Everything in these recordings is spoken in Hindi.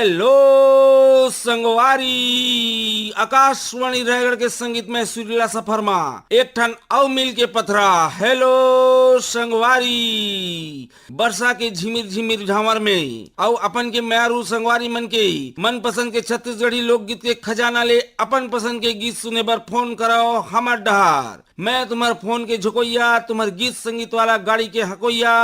हेलो संगवारी। आकाशवाणी रायगढ़ के संगीत में सुरीला सफर में एक ठन अव मिल के पथरा। हेलो संगवारी। वर्षा के झिमिर झिमिर झामर में अव अपन के म्यारू संगवारी मन के मन पसंद के छत्तीसगढ़ी लोकगीत के खजाना ले अपन पसंद के गीत सुने बर फोन कराओ हमार डहार। मैं तुम्हार फोन के झुकोइया, तुम्हार गीत संगीत वाला गाड़ी के हकोइया,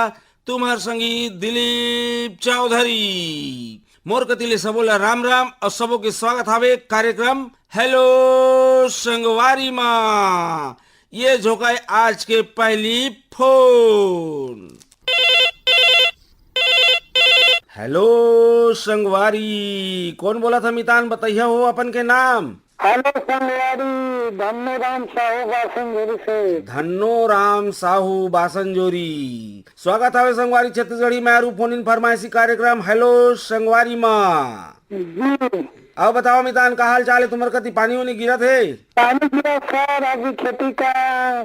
तुम्हार संगीत दिलीप चौधरी। मोर कतिले सबोला राम राम और सबों के स्वागत हावे कार्यक्रम हेलो संगवारी माँ। ये झोंकाए आज के पहली फोन। हेलो संगवारी, कौन बोला था मितान? बताइए हो अपन के नाम। हेलो संगवारी, धन्नो राम साहू बासनजोरी से। धन्नो राम साहू बासनजोरी। स्वागत है संगवारी छत्तीसगढ़ी मैरू फोन इन फरमाइशी कार्यक्रम हेलो संगवारी माँ। जी अब बताओ मितान, का हाल चाल है? तुम्हारे कति पानी वानी गिरा थे? पानी गिरा सर। अभी खेती का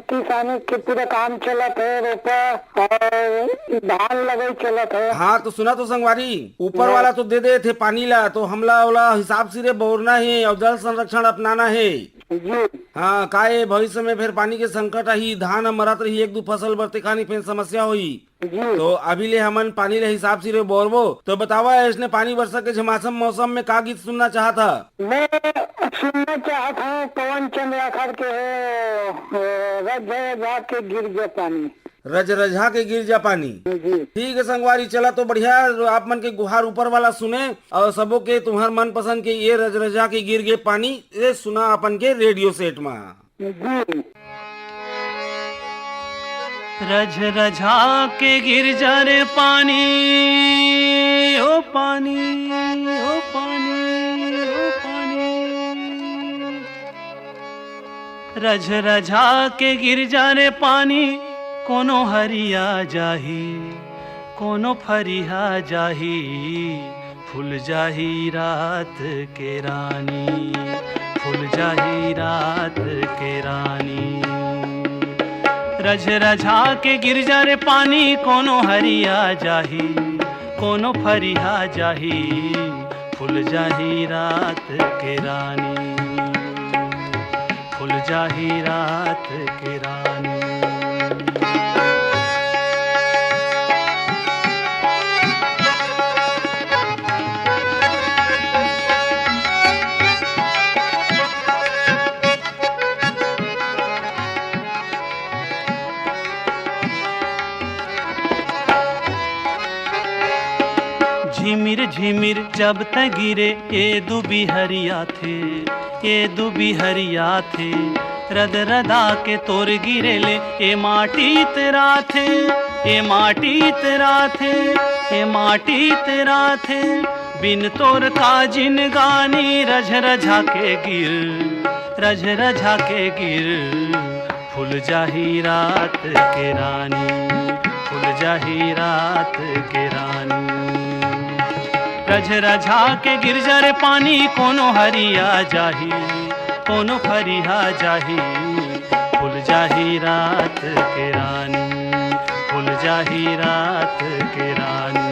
किसानी के पूरा काम चलत है, रोपा और धान लगाई चलत है। हाँ तो सुना तो संगवारी, ऊपर वाला तो दे दे थे पानी ला, तो हमला वाला हिसाब से रे बोरना है और जल संरक्षण अपनाना है। जी हाँ, काहे भविष्य में फिर पानी के संकट ही, धान मरत रही, एक दो फसल बरते खानी फिर समस्या हुई। जी तो अभी ले हमन पानी ले हिसाब से रे बोरबो। तो बतावा इसने पानी वर्षा के झमासम मौसम में का गीत सुनना चाहा था? मैं सुनना चाहता हूँ पवन चंद्र आखर के रज के गिर गया पानी। रज रझा के गिर जा पानी। जी ठीक है संगवारी, चला तो बढ़िया। आप मन के गुहार ऊपर वाला सुने और सबों के तुम्हार मन पसंद के ये रज रझा के गिर गए पानी ये सुना अपन के रेडियो सेट में। जी रझ रझा के गिर जा रे पानी, ओ पानी, ओ पानी, ओ पानी। रझ रझा के गिर जा रे पानी, कोनो हरिया जाही, कोनो फरिया जाही, फूल जाही रात के रानी, फूल जाही रात के रानी। रझ रझा के गिर जा रे पानी, कोनो हरिया जाही, कोनो फरिया जाही, फूल जाही रात के रानी, फूल जाही रात के रानी। झिमिर झिमिर जब तक गिरे ए दुबी हरिया थे, ए दुबी हरिया थे। रद रदा के तोर गिरे ले ए माटी तेरा थे, ए माटी तेरा थे, ए माटी तेरा थे। बिन तोर का जिन गानी रझ रझा के गिर, रझ रझा के गिर, फूल जाही रात के रानी, फूल जाही रात के रानी। रझ रझा के गिर जा रे पानी, कोनो हरिया जाही, कोनो फरिया जाही, फूल जाही रात के रानी, फूल जाही रात के रानी।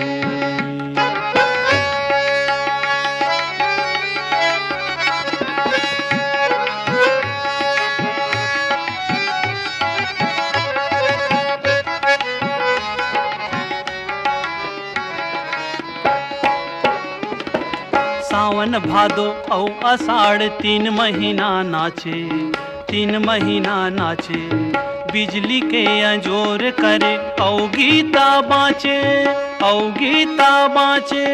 सावन भादो औ आषाढ़ 3 महीना नाचे, 3 महीना नाचे। बिजली के अंजोर करे औ गीता बाँचे, औ गीता बाँचे,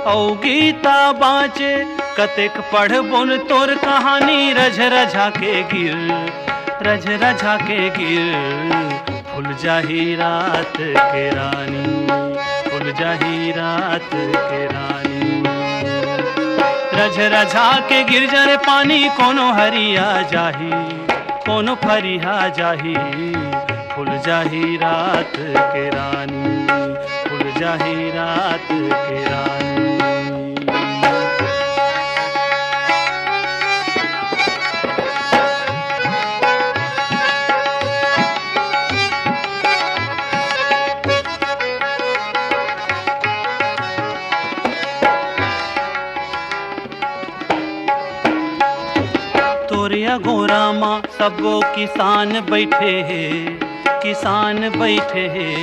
औ गीता बाँचे। कतेक पढ़ बोल तोर कहानी रझ रझा के गिर, रझ रझा के गिर, फूल जाही रात के रानी, फूल जाही रात के रानी। रझ रझा के गिर जा रे पानी, कोनो हरिया जाही, कोनो फरिया जाही, फूल जाही रात के रानी, फूल जाही रात के रानी। रामा सबो किसान बैठे हैं, किसान बैठे हैं।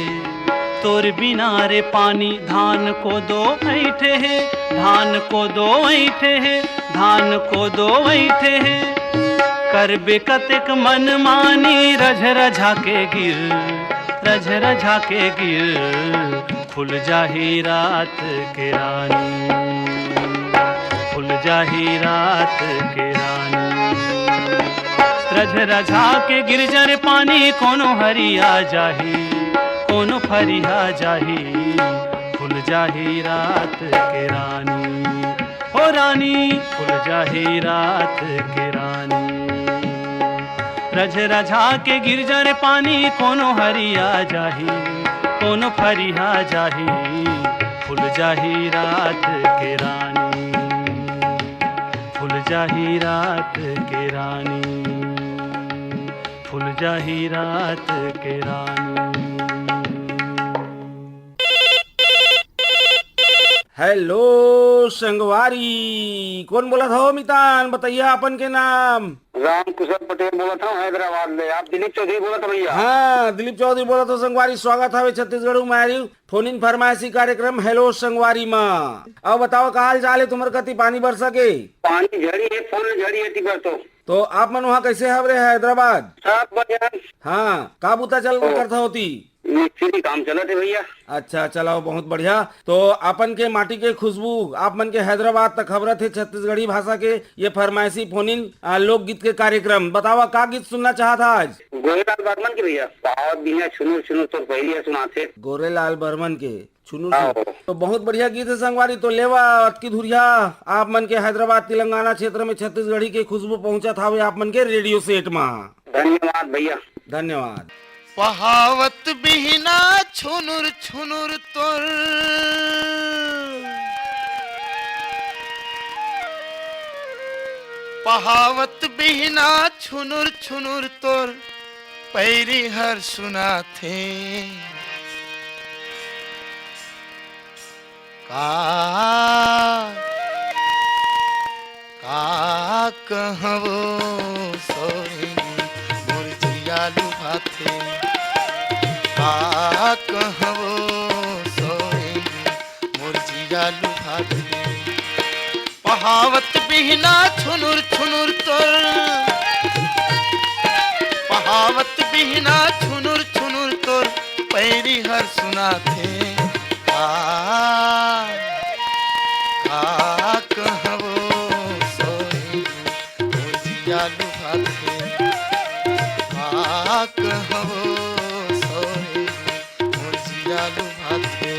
तोर बिना रे पानी धान को दो ऐठे है, धान को दो ऐठे है, धान को दो ऐठे है। करबे कतेक मन मानी रझ रझा के गिर, रझ रझा के गिर। खुल जाही रात के रानी, खुल जाही रात के रानी। रझ रझा के गिरजर पानी कोनो हरिया जाही, कोनो फरिया जाही। खुल जाही रात के रानी, ओ रानी खुल जाही रात के रानी। रझ रझा के गिरजर पानी कोनो हरिया जाही, कोनो फरिया जाही। खुल जाही रात के रानी, खुल जाही रात के रानी, खुल जाही रात के रानी। हेलो संगवारी, कौन बोला था हो मितान? बताइए अपन के नाम। राम कुशल पटेल बोला था हैदराबाद में। आप दिलीप चौधरी बोला था भैया? हाँ दिलीप चौधरी बोला था संगवारी। स्वागत है छत्तीसगढ़ में फोन इन फरमाइशी कार्यक्रम हेलो संगवारी में। अब बताओ का हाल चाल है तुम्हारे कति पानी बरसा के? पानी झड़ी है, फुल झड़ी है तिबर तो आप मन वहाँ कैसे हवरे हैदराबाद? सब बढ़िया। हाँ का बुता चल करता होती? मिस्त्री काम चला थे भैया। अच्छा चलाओ बहुत बढ़िया। तो अपन के माटी के खुशबू आप मन के हैदराबाद तक खबर थे छत्तीसगढ़ी भाषा के ये फरमाइशी फोन इन लोकगीत के कार्यक्रम। बतावा का गीत सुनना चाहता आज? गोरेलाल बर्मन के भैया। बहुत बिना छुनुर छुनुर तो पहले सुना थे। गोरेलाल बर्मन के छुनुर। तो बहुत बढ़िया गीत है संगवारी। तो लेवा अटकी धुरिया आप मन के हैदराबाद तेलंगाना क्षेत्र में छत्तीसगढ़ी के खुशबू पहुंचा था आप मन के रेडियो सेट में। धन्यवाद भैया, धन्यवाद। पहावत बिहना छुनुर छुनुर तोर, पहावत बिहना छुनुर छुनुर तोर पैरी हर सुना थे। का कहवो सोई मोर जिया लुभाथे। का कहवो सोई मोर जिया लुभाथे। पहावत बिहना छुनुर छुनुर तोर, पहावत बिहना छुनुर छुनुर तोर पैरी हर सुना थे। का कहवो सोई मोर जिया लुभाथे। का कहवो सोई मोर जिया लुभाथे।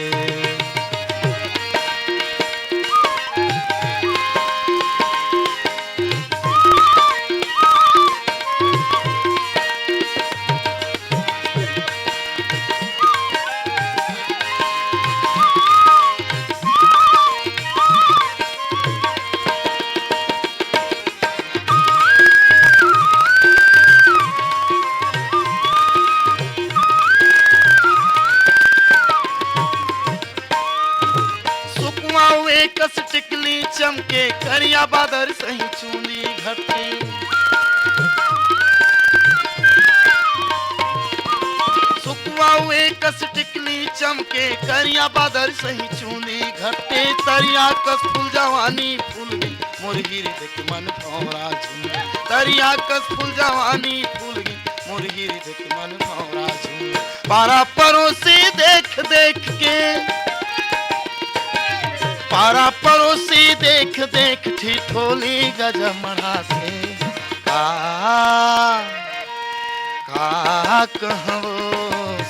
कस टिकली चमके करिया बादर सही चूली घटे। सुकुआ हुए कस टिकली चमके करिया बादर सही चूली घटे। तरिया कस फूल जवानी फूल गई मोर गिर देख मन भौरा झूम। तरिया कस फूल जवानी फूल गई मोर गिर देख मन भौरा झूम। पारा परोसे देख देख के, पारा पड़ोसी देख देख ठिठोली गजमड़ा से। का कहवो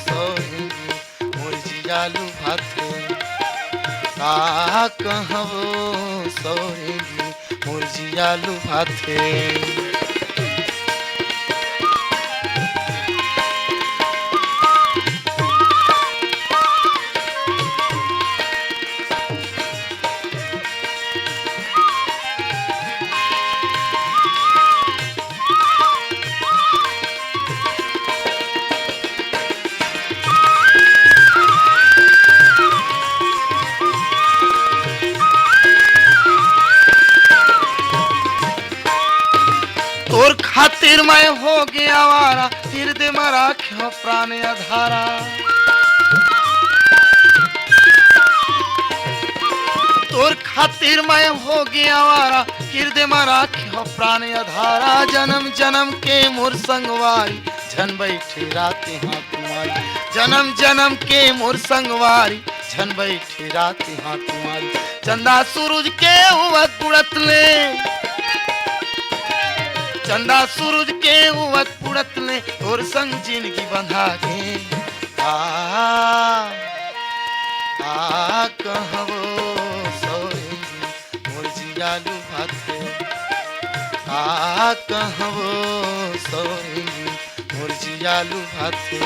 सोई मोर जिया लुभाथे। का कहवो सोई मोर जिया लुभाथे। खातिर मैं हो गया आवारा, हृदय में राख्यो प्राण अधारा। तोर खातिर मैं हो गया आवारा, हृदय में राख्यो प्राण अधारा। जन्म जन्म के मोर संगवारी, झन बैठे राते हाँ तुम्हारी। जन्म जन्म के मोर संगवारी, झन बैठे राते हाँ तुम्हारी। चंदा सूरज के उवत पुड़त ले, चंदा सूरज के उवत पुड़त ले, तोर संग जिंदगी बंधा के। कहबो सोरेंगी मोर जियालू भाते। कहबो सोरेंगी मोर जियालू भाते।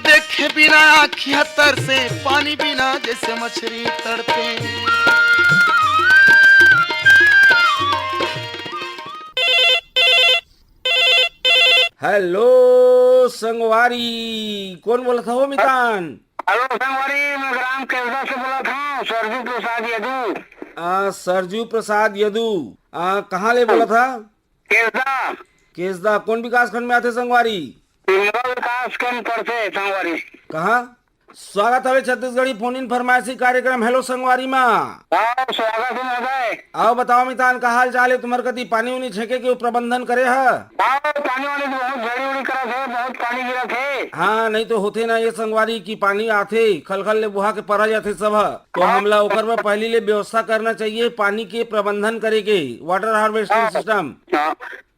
देखे बिना आँखियां तर से, पानी बिना जैसे मछली तड़पे। हेलो संगवारी, कौन बोला था वो मितान? हेलो संगवारी, मैं ग्राम केसदा से बोला था, सरजू प्रसाद यदू। सरजू प्रसाद यदू, कहाँ ले बोला था? केसदा। केसदा कौन विकास खंड में आते संगवारी? विकास खंड पर से संगवारी। कहाँ? स्वागत है छत्तीसगढ़ी फोन इन फरमाइशी कार्यक्रम हेलो संगवारी में। स्वागत है महोदय। आओ बताओ मितान, का हाल चाल है तुम्हार? कति पानी उनी छेके के प्रबंधन करे है? पानी वाले तो बहुत झड़ी उड़ी करा थे, बहुत पानी गिरा थे। हाँ नहीं तो होते ना ये संगवारी की पानी आथे खल खल ले बुहा के परा जाते सब। तो हमला ओकर में पहले ले व्यवस्था करना चाहिए पानी के प्रबंधन करे के, वाटर हार्वेस्टिंग सिस्टम।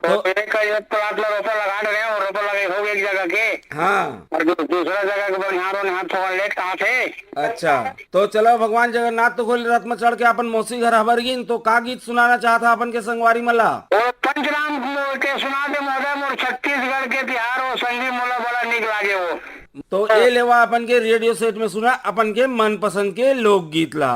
तो एक प्लाट में रोपा लगा रहे हैं, और रोपा लगे हो एक जगह के। हाँ, और दूसरा जगह के बनिहारों ने हाथ थोड़ा लेट कहाँ थे। अच्छा तो चलो भगवान जगन्नाथ तो खोल रथ में चढ़ के अपन मौसी घर हबरगिन। तो का गीत सुनाना चाहता अपन के संगवारी मला? पंचराम के सुना दे महोदय, मोर छत्तीसगढ़ के तिहार और संगीत मोला बड़ा निक लागे वो। तो ये लेवा अपन के रेडियो सेट में सुना अपन के मनपसंद के लोकगीत ला।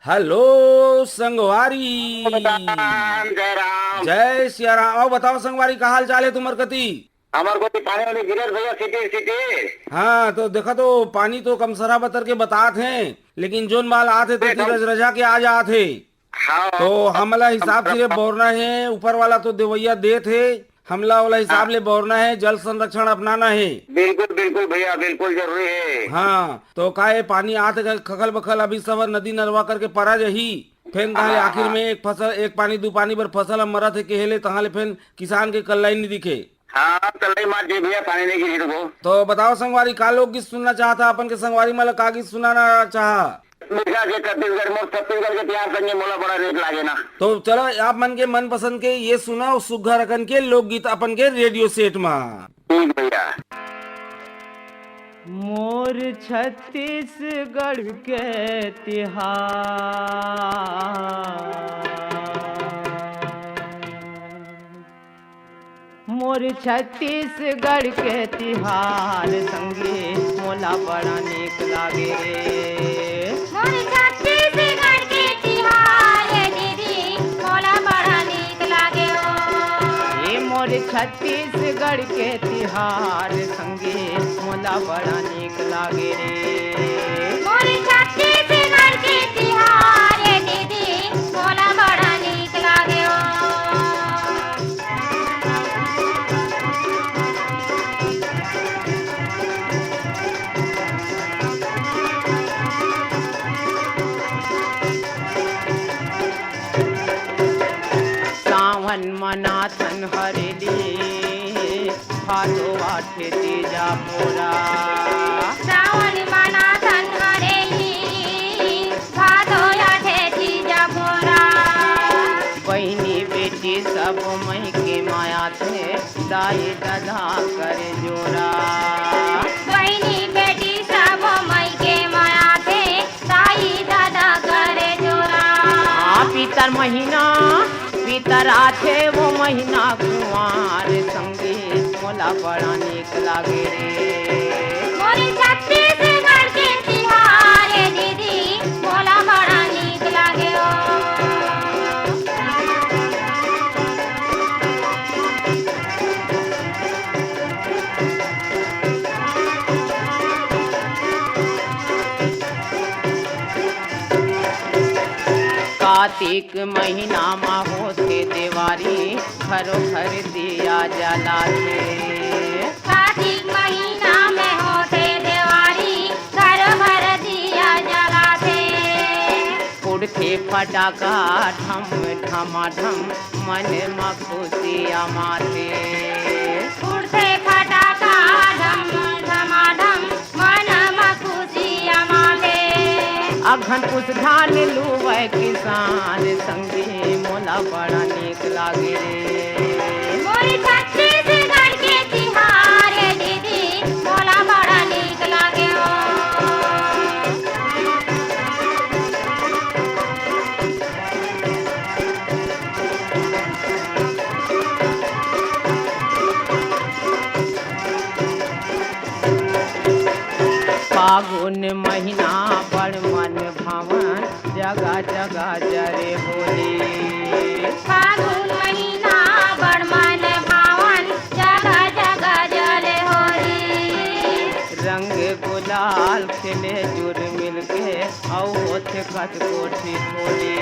हेलो संगवारी, जय राम। जय सिया राम। आओ बताओ संगवारी, का हाल चाल है तुम्हार कति? हमारे को पानी वाली गिरत भैया सिटी सिटी। हाँ तो देखा तो पानी तो कम सरा बतर के बतात हैं, लेकिन जोन माल आते तो रज रजा के आ जाते। हाँ। तो हमला हिसाब से बोरना है, ऊपर वाला तो देवैया दे थे, हमला वाला हिसाब ले बोरना है, जल संरक्षण अपनाना है। बिल्कुल बिल्कुल भैया, बिल्कुल जरूरी है। हाँ तो काहे पानी आते खखल बखल अभी सब नदी नरवा करके परा जही, फिर कहा आखिर में एक फसल एक पानी दो पानी पर फसल मरत है केहले तहाँ ले फिर किसान के कल्लाई नहीं दिखे। हाँ तलाई मार जी भैया, पानी नहीं गिरी को। तो बताओ संगवारी, का लोग गीत सुनना चाहता अपन के संगवारी मतलब का गीत सुनाना चाह? छत्तीसगढ़ के प्यार संगे मोला बड़ा रेट लागे ना। तो चलो आप मन के मन पसंद के ये सुना सुघर रखन के लोकगीत अपन के रेडियो सेट में। ठीक भैया। मोर छत्तीसगढ़ के तिहार, मोर छत्तीसगढ़ के तिहार संगे मोला बड़ा नीक लागे रे। मोर छत्तीसगढ़ के तिहार दीदी मोला बड़ा नीक लागे हो। ये मोर छत्तीसगढ़ के तिहार संगे मोला बड़ा नीक लागे रे। मोर छत्तीसगढ़ के तिहार दीदी मोला बड़ा नीक लागे हो। सावन मनाथन हरेली भादो आठे तीजा मोरा। सावन मनाथन हरेली भादो आठे तीजा मोरा। बहनी बेटी सब मई के माया थे दाई दादा कर जोरा। बहनी बेटी सब मई के माया थे दाई दादा करे जोरा। पिता भीतर महीना भीतर आथे वो महीना कुंवार संगीत मोला बड़ा नीक लागे रे। मोरे छत्तीसगढ़ के तिहार रे दीदी मोला बड़ा नीक लागे ओ। कार्तिक महीना मा होते देवारी घरो घर दिया जलाथे। कार्तिक महीना में होते देवारी घर भर दिया जलाते। उड़ते फटाका ढम ढमाढम मन मा खुशियाँ माथे। उड़ते फटाका ढम धमाधम मन में खुशियाँ माथे। अघन पुस धान लुवै किसान संगी मोला बड़ा नीक लागे रे। मोरे छत्तीसगढ़ के तिहार रे दीदी मोला बड़ा नीक लागे ओ। फागुन महीना बड़ मन भावन जगह जगह जरे होली। फागुन महीना बड़ मन भावन जगह जगह जले होली। रंग गुलाल खेले जुर मिलके औ होथे कच कोठी होली।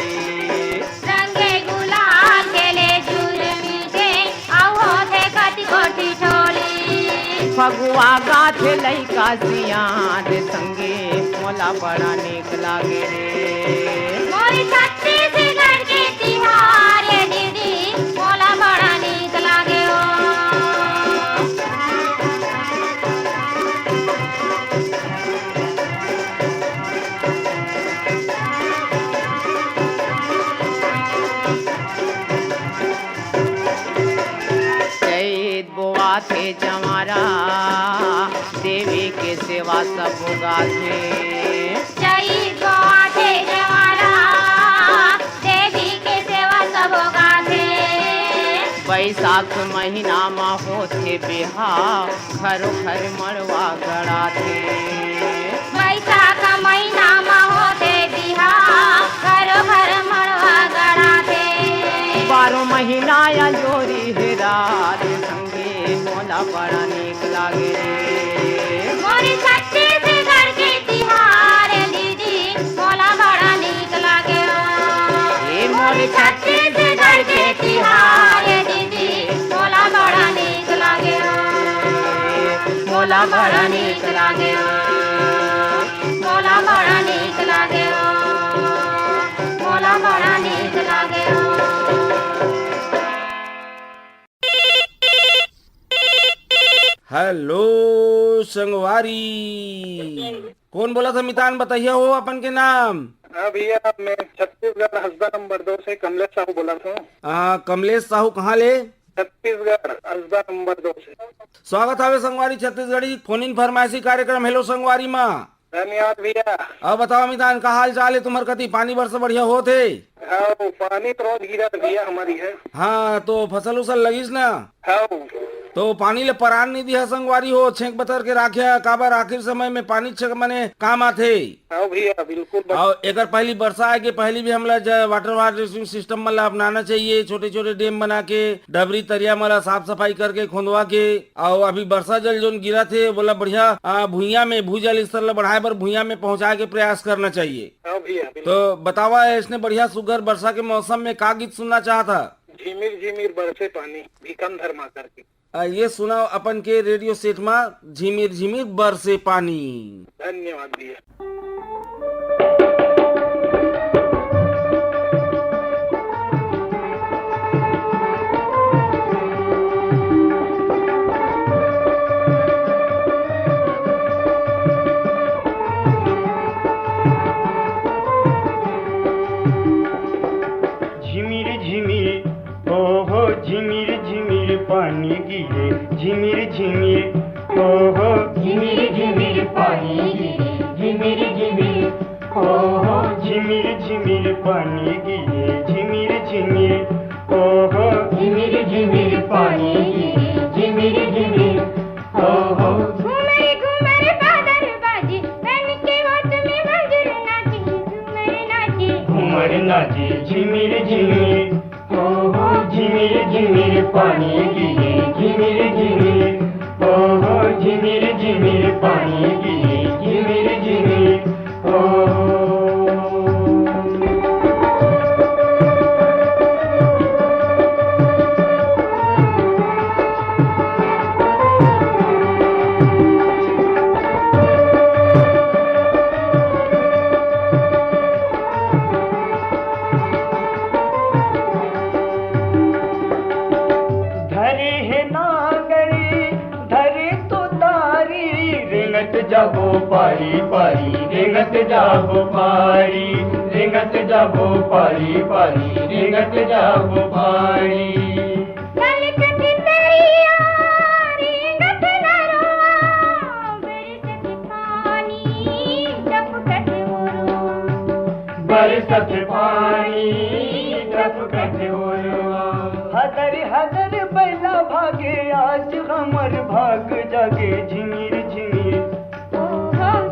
रंगे गुलाल खेले जुर मिलके औ होथे कति कोठी ठोली। फगुआ गाथे लइका सियान संगे मोला बड़ा नीक लागे रे। मोरे छत्तीसगढ़ के तिहार रे दीदी मोला बड़ा नीक लागे ओ। चैत बोआ थे जमारा देवी के सेवा सब गाथे। चैत गोआथे जवारा देवी के सेवा सब गाथे। बैसाख महीना मा होथे बिहाव घरो घर मड़वा गड़ाथे। बैसाख महीना में होते बिहाव घरो घर मड़वा गड़ाथे। 12 महीना या जोरी है रात संगे मोला बड़ा नीक लागे रे। मोरे छत्तीसगढ़ के तिहार रे दीदी मोला बड़ा नीक लागे ओ। ए मोरे छत्तीसगढ़ के तिहार रे दीदी मोला बड़ा नीक लागे ओ। मोला बड़ा नीक लागे ओ। मोला बड़ा नीक लागे ओ। मोला बड़ा नीक लागे ओ। हेलो संगवारी, कौन बोला था मितान? बताइए हो अपन के नाम। हाँ भैया, मैं छत्तीसगढ़ हसदा नंबर 2 से कमलेश साहू बोला था। कमलेश साहू कहाँ ले? छत्तीसगढ़ हसदा नंबर 2 से। स्वागत है संगवारी छत्तीसगढ़ी फोन इन फरमाइशी कार्यक्रम हेलो संगवारी माँ। धन्यवाद भैया। अब बताओ मितान का हाल चाल है तुम्हार कति? पानी बरस बढ़िया होते? हाँ, पानी तो रोज गिरा भैया हमारी है। हाँ, तो फसल उसल लगिस ना? हाँ, तो पानी ले परान नहीं दिया संगवारी हो, छेक बतर के राख्या काबर आखिर समय में पानी छेक मने काम आथे। हाँ भैया बिल्कुल। और एक पहली वर्षा आए के पहली भी हमला वाटर हार्वेस्टिंग सिस्टम मतलब अपनाना चाहिए। छोटे छोटे डैम बना के डबरी तरिया मतलब साफ सफाई करके खोदवा के, और अभी वर्षा जल जो गिरा थे बोला बढ़िया भूइया में भूजल स्तर ला बढ़ाए पर भूइया में पहुँचाए के प्रयास करना चाहिए। हाँ भैया। तो बतावा इसने बढ़िया सुगर वर्षा के मौसम में का गीत सुनना चाहता? झिमिर झिमिर बरसे पानी भिकन धर्मा करके। ये सुनाओ अपन के रेडियो सेट में झिमिर झिमिर बरसे पानी। धन्यवाद भैया। झिमिर झिमिर ओहो झिमिर झिमिर पानी गिरे झिमिर झिमिर ओहो झिमिर झिमिर पानी गिरे झिमिर झिमिर ओहो झिमिर झिमिर पानी गिरे झिमिर झिमिर ओहो झिमिर झिमिर पानी गिरे झिमिर झिमिर ओहो घूमर घूमर बादल बाजे बन के होठ में मधुर नाचे झूमर नाचे घूमर नाचे झिमिर झिमिर ओहो झिमिर झिमिर पानी गिरे झिमिर झिमिर ओहो झिमिर झिमिर पानी गिरे झिमिर झिमिर ओहो जाबो पारी पारी रेंगत जाबो पारी रेंगत जाबो पारी पारी रेंगत जाबो पारी ललकत दरिया रेंगत नरवा बरसत पानी टपकत मोरवा बरसत पानी टपकत मोरवा हदर हदर बैला भागे आज हमर भाग जागे झिमिर झिमिर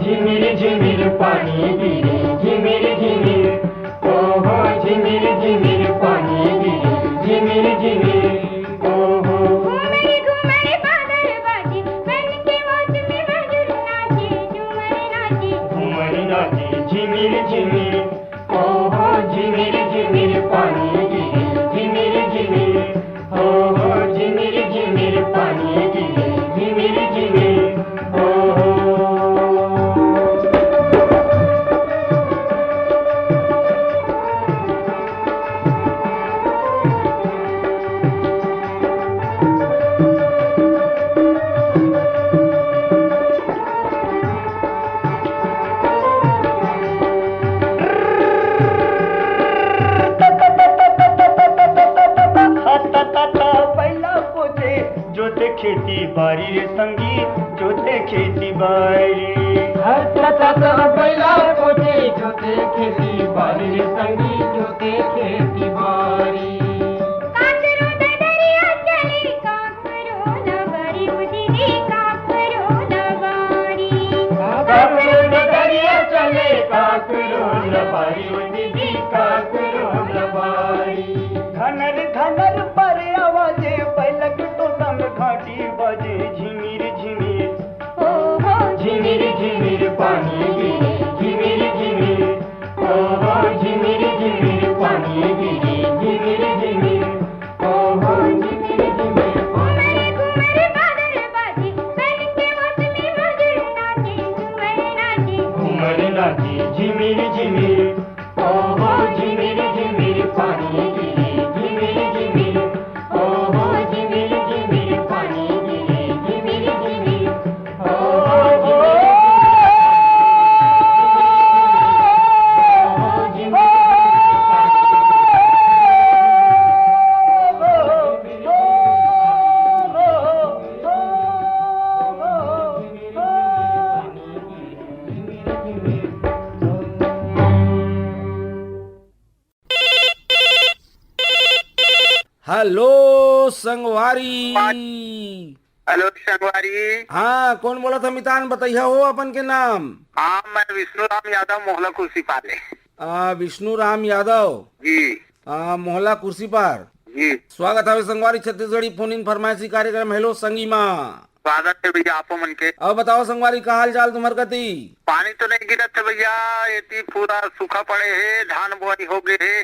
झिमिर झिमिर पानी गिरे झिमिर झिमिर ओहो झिमिर झिमिर पानी गिरे झिमिर झिमिर ओहो घूमर घूमर बादल बाजे बन के होठ में मधुर नाचे झूमर नाचे घूमर नाचे झिमिर झिमिर ओहो झिमिर झिमिर पानी गिरे झिमिर झिमिर ओहो झिमिर झिमिर पानी गिरे झिमिर झिमिर ओहो खेती बारी रे संगी जोते खेती बारी बैला कोटे जोते खेती बारी रे संगी जोते खेती बारी काकरो दरिया चले काकरो नगरी उदिरी काकरो नगारी काकरो दरिया चले काकरो नबारी उदिरी काकरो नबारी घनर घनर पर आवाजे पलक तो दम घाटी बजे झिमिर झिमिर ओहो झिमिर झिमिर पानी गिरे झिमिर झिमिर ओहो झिमिर झिमिर पानी गिरे झिमिर झिमिर ओहो झिमिर झिमिर घूमर घूमर बादल बाजे बन के होठ में मधुर नाचे झूमर नाचे घूमर नाचे झिमिर झिमिर ओहो झिमिर झिमिर पानी गिरे झिमिर झिमिर ओहो झिमिर झिमिर पानी गिरे झिमिर झिमिर ओहो हेलो संगवारी। हेलो संगवारी। हाँ, कौन बोला था मितान? बताइए हो अपन के नाम। हाँ, मैं विष्णु राम यादव मोहला कुर्सी पाले। विष्णु राम यादव जी। मोहला कुर्सी पार जी। स्वागत है संगवारी छत्तीसगढ़ी फोन इन फरमाइशी कार्यक्रम हेलो संगी माँ। स्वागत है भैया आपो मन के। अब बताओ संगवारी का हाल चाल तुम्हार कती? पानी तो नहीं गिरत है भैया, ये पूरा सूखा पड़े है, धान बुआई हो गए है।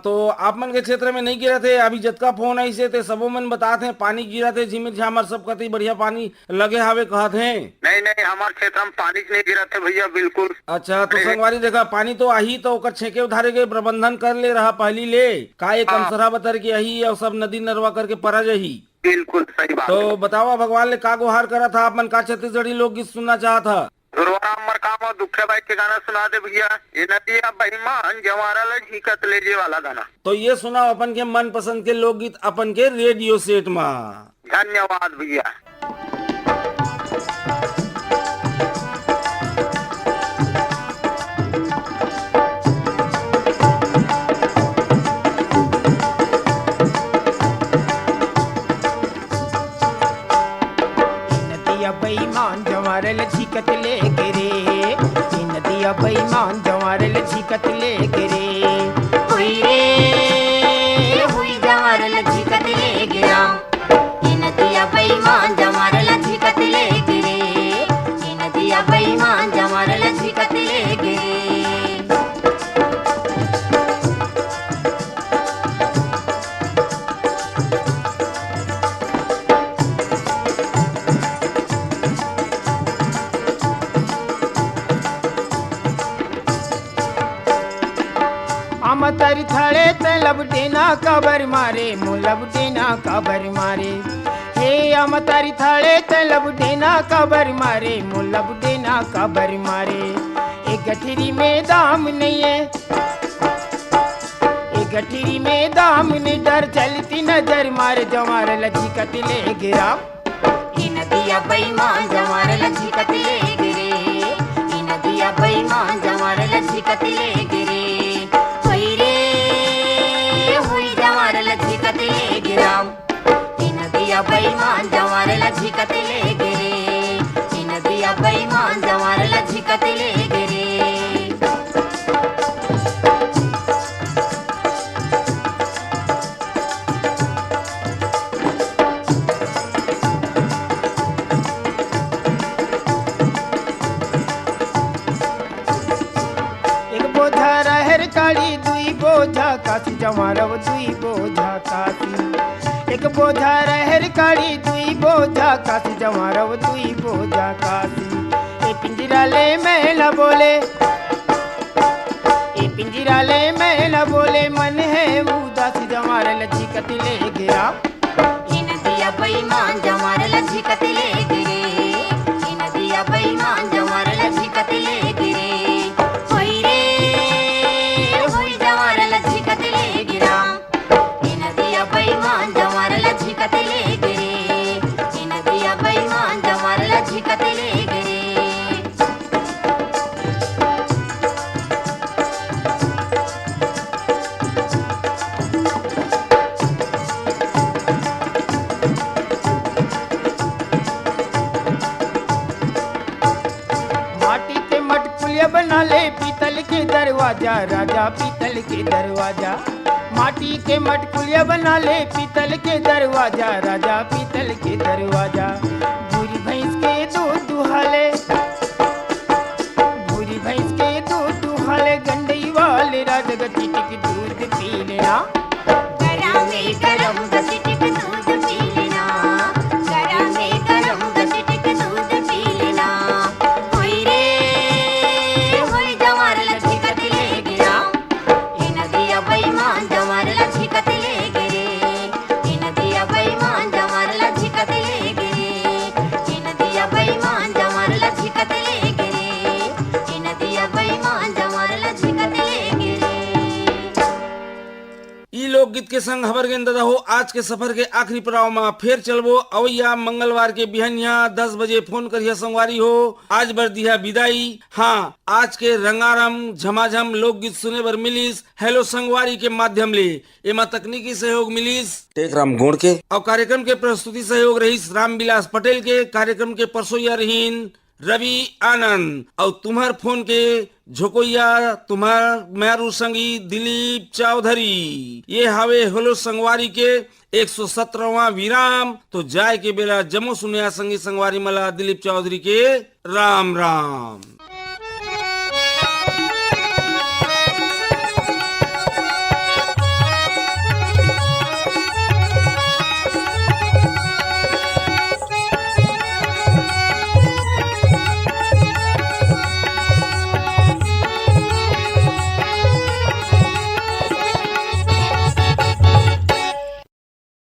तो आप मन के क्षेत्र में नहीं गिरा थे? अभी जतका फोन ऐसे थे सबो मन बताते हैं पानी गिरा थे, झिमिर झामर सब कती बढ़िया पानी लगे हावे कहते हैं। नहीं नहीं, हमारे क्षेत्र में पानी नहीं गिरा थे भैया बिल्कुल। अच्छा, तो संगवारी देखा पानी तो आही तो ओकर छेके उधारे के प्रबंधन कर ले रहा पहली ले का एक अंसरा बतर के यही और सब नदी नरवा करके परा जही। बिल्कुल सही बात। तो बताओ भगवान ने का गुहार करा था? आप मन का छत्तीसगढ़ी लोकगीत सुनना चाहा था? काम और दुखे बाई के गाना सुना दे भैया। ये नदिया बहिमान जवारा झीकत ले जे वाला गाना। तो ये सुनाओ अपन के मन पसंद के लोकगीत अपन के रेडियो सेट में। धन्यवाद भैया। बेईमान जवारल झिकत ले गिरे, ये नदिया बेईमान जवारल झिकत ले गिरे। हुई रे हुई जवारल झिकत ले गिरा, ये नदिया बेईमान जवारल झिकत ले गिरे, ये नदिया बेईमान जवारल झिकत ले गिरे। तरी थड़े ते लबटेना कबर मारे, मु लबटेना कबर मारे। हे अम तरी थड़े ते लबटेना कबर मारे, मु लबटेना कबर मारे। एक गठरी में दाम नहीं है, एक गठरी में दाम नहीं, डर चलती नजर मारे जवार लचीकत ले गिरा। ये नदिया बेईमान जवार लचीकत ले गिरे, ये नदिया बेईमान जवार लचीकत ले गिरे। लचीकत ले गिरा, ये नदिया बेईमान जवार लचीकत ले गिरे, ये नदिया बेईमान जवार लचीकत ले गिरे। एक बोझा रहर काली, दुई बोझा काशी जमारव, दुई बोझा काशी। एक बोझा रहर काली, दुई बोझा काशी जमारव, दुई बोझा काशी। ए पिंजरा ले मैला बोले, ए पिंजरा ले मैला बोले, मन है उदासी जमार लचीकत ले गिरा। ये नदिया बेईमान जवार लचीकत ले गिरे, ये नदिया बेईमान जवार लचीकत ले गिरे। हुई रे हुई जवार लचीकत ले गिरा, ये नदिया बेईमान जवार लचीकत ले गिरे, ये नदिया बेईमान जवार लचीकत ले गिरे। माटी के मटकुलिया बना ले पीतल के दरवाजा, राजा पीतल के दरवाजा। माटी के मटकुलिया बना ले पीतल के दरवाजा, राजा पीतल के दरवाजा। भूरी भैंस के दूध दुहाले, भूरी भैंस के दूध दुहाले, गंडई वाले राजा गटिक दूध पी लेना। गरम में गरम गटिक दूध पी लेना, गरम में गरम गटिक दूध पी लेना। हुई रे हुई जवार लचीकत ले गिरा, ये नदिया बेईमान जवार लचीकत ले गिरे, ये नदिया बेईमान जवार लचीकत ले गिरे, ये नदिया बेईमान जवार लचीकत ले गिरे, ये नदिया बेईमान जवार लचीकत ले गिरे। ई लोकगीत के संग हबर गेंद दादा हो आज के सफर के आखिरी पड़ाव में फिर चलबो अवैया मंगलवार के बिहनिया 10 बजे फोन करिया संगवारी हो। आज बर दिया विदाई। हाँ, आज के रंगारम झमाझम लोकगीत सुने बर मिलिस हेलो संगवारी के माध्यम ले। एमा तकनीकी सहयोग मिलिस टेकराम गोड़ के और कार्यक्रम के प्रस्तुति सहयोग रहीस रामविलास पटेल के। कार्यक्रम के परसोइया रहीन रवि आनंद और तुम्हार फोन के झोकोइया तुम्हार मैरू संगी दिलीप चौधरी। ये हावे होलो संगवारी के 117वां विराम। तो जाए के बेला जमो सुनिया संगी संगवारी मला दिलीप चौधरी के राम राम।